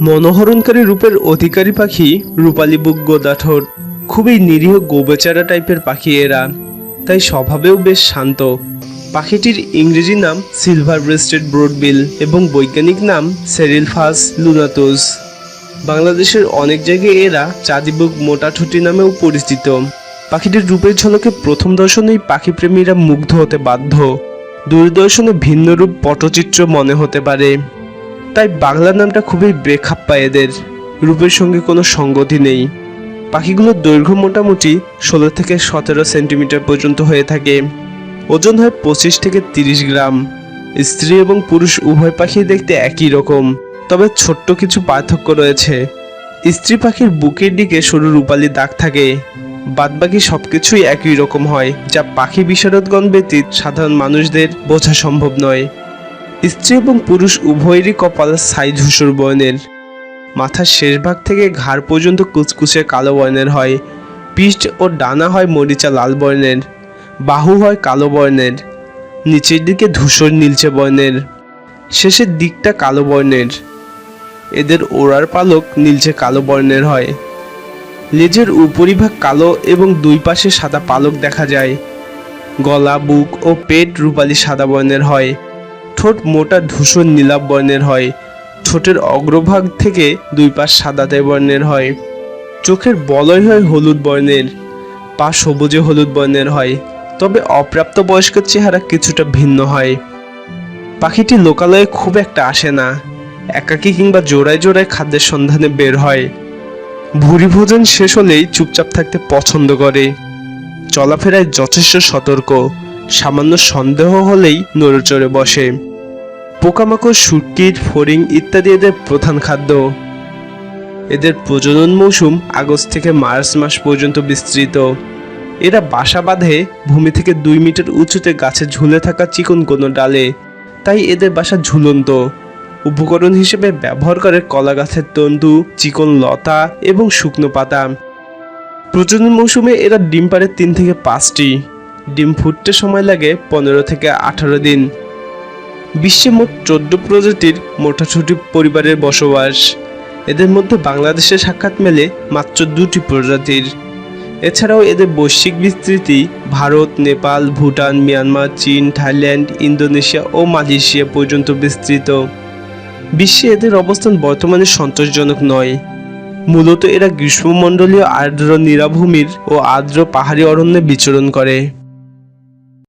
মনোহরণকারী রূপের অধিকারী পাখি রূপালী বুক গোদাঠোর খুবই নিরীহ গোবেচারা টাইপের পাখি এরা, তাই স্বভাবেও বেশ শান্ত। পাখিটির ইংরেজি নাম সিলভার ব্রেস্টেড ব্রডবিল এবং বৈজ্ঞানিক নাম সেরিলফাস লুনাতুস। বাংলাদেশের অনেক জায়গায় এরা চাঁদিবুক মোটাঠুটি নামেও পরিচিত। পাখিটির রূপের ঝলকে প্রথম দর্শনেই পাখিপ্রেমীরা মুগ্ধ হতে বাধ্য। দূরদর্শনে ভিন্ন রূপ পটচিত্র মনে হতে পারে, তাই বাংলা নামটা খুবই বেখাপ্পা এদের। রূপের সঙ্গে কোনো সঙ্গতি নেই। পাখিগুলোর দৈর্ঘ্য মোটামুটি 16 থেকে 17 সেন্টিমিটার পর্যন্ত হয়ে থাকে। ওজন হয় 25 থেকে 30 গ্রাম। স্ত্রী এবং পুরুষ উভয় পাখি দেখতে একই রকম, তবে ছোট্ট কিছু পার্থক্য রয়েছে। স্ত্রী পাখির বুকের দিকে সরু রূপালী দাগ থাকে, বাদবাকি সবকিছুই একই রকম হয়, যা পাখি বিশারদগণ ব্যতীত সাধারণ মানুষদের বোঝা সম্ভব নয়। স্ত্রী এবং পুরুষ উভয়েরই কপাল ছাই ধূসর বর্ণের। মাথার শেষ ভাগ থেকে ঘাড় পর্যন্ত কুচকুচে কালো বর্ণের হয়। পিঠ ও ডানা হয় মরিচা লাল বর্ণের। বাহু হয় কালো বর্ণের। নিচের দিকে ধূসর নীলচে বর্ণের, শেষের দিকটা কালো বর্ণের। এদের ওড়ার পালক নীলচে কালো বর্ণের হয়। লেজের উপরিভাগ কালো এবং দুই পাশে সাদা পালক দেখা যায়। গলা, বুক ও পেট রূপালী সাদা বর্ণের হয়। ঠোঁট মোটা ধূসর নীলাভ বর্ণের হয়। ঠোঁটের অগ্রভাগ থেকে দুই পাশ সাদাতে বর্ণের হয়। চোখের বলয় হয় হলুদ বর্ণের। পা সবুজে হলুদ বর্ণের হয়, তবে অপ্রাপ্তবয়স্কের চেহারা কিছুটা ভিন্ন হয়। পাখিটি লোকালয়ে খুব একটা আসে না, একাকী কিংবা জোড়ায় জোড়ায় খাদ্যের সন্ধানে বের হয়। ভুরি ভোজন শেষ হলেই চুপচাপ থাকতে পছন্দ করে। চলাফেরায় যথেষ্ট সতর্ক, সামান্য সন্দেহ হলেই নড়েচড়ে বসে। পোকামাকড়, শুটকিট, ফড়িং ইত্যাদি এদের প্রধান খাদ্য। এদের প্রজনন মৌসুম আগস্ট থেকে মার্চ মাস পর্যন্ত বিস্তৃত। এরা বাসা বাঁধে ভূমি থেকে 2 মিটার উঁচুতে গাছে ঝুলে থাকা চিকন কোনো ডালে, তাই এদের বাসা ঝুলন্ত। উপকরণ হিসেবে ব্যবহার করে কলা গাছের তন্তু, চিকন লতা এবং শুকনো পাতা। প্রজনন মৌসুমে এরা ডিম পাড়ে 3 থেকে 5টি। ডিম ফুটতে সময় লাগে 15 থেকে 18 দিন। বিশ্বে মোট 14 প্রজাতির মোটাঠুটি পরিবারের বসবাস। এদের মধ্যে বাংলাদেশে সাক্ষাৎ মেলে মাত্র 2টি প্রজাতির। এছাড়াও এদের বৈশ্বিক বিস্তৃতি ভারত, নেপাল, ভুটান, মিয়ানমার, চীন, থাইল্যান্ড, ইন্দোনেশিয়া ও মালয়েশিয়া পর্যন্ত বিস্তৃত। বিশ্বে এদের অবস্থান বর্তমানে সন্তোষজনক নয়। মূলত এরা গ্রীষ্মমণ্ডলীয় আর্দ্র নিরাভূমির ও আর্দ্র পাহাড়ি অরণ্যে বিচরণ করে।